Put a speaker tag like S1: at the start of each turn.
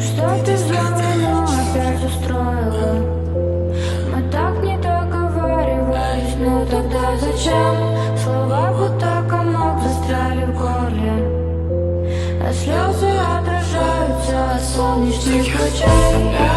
S1: Что ты за вину опять устроила? Мы так не договаривались, ну тогда зачем? Слова будто комок застряли в горле, а слезы отражаются от солнечных лучей.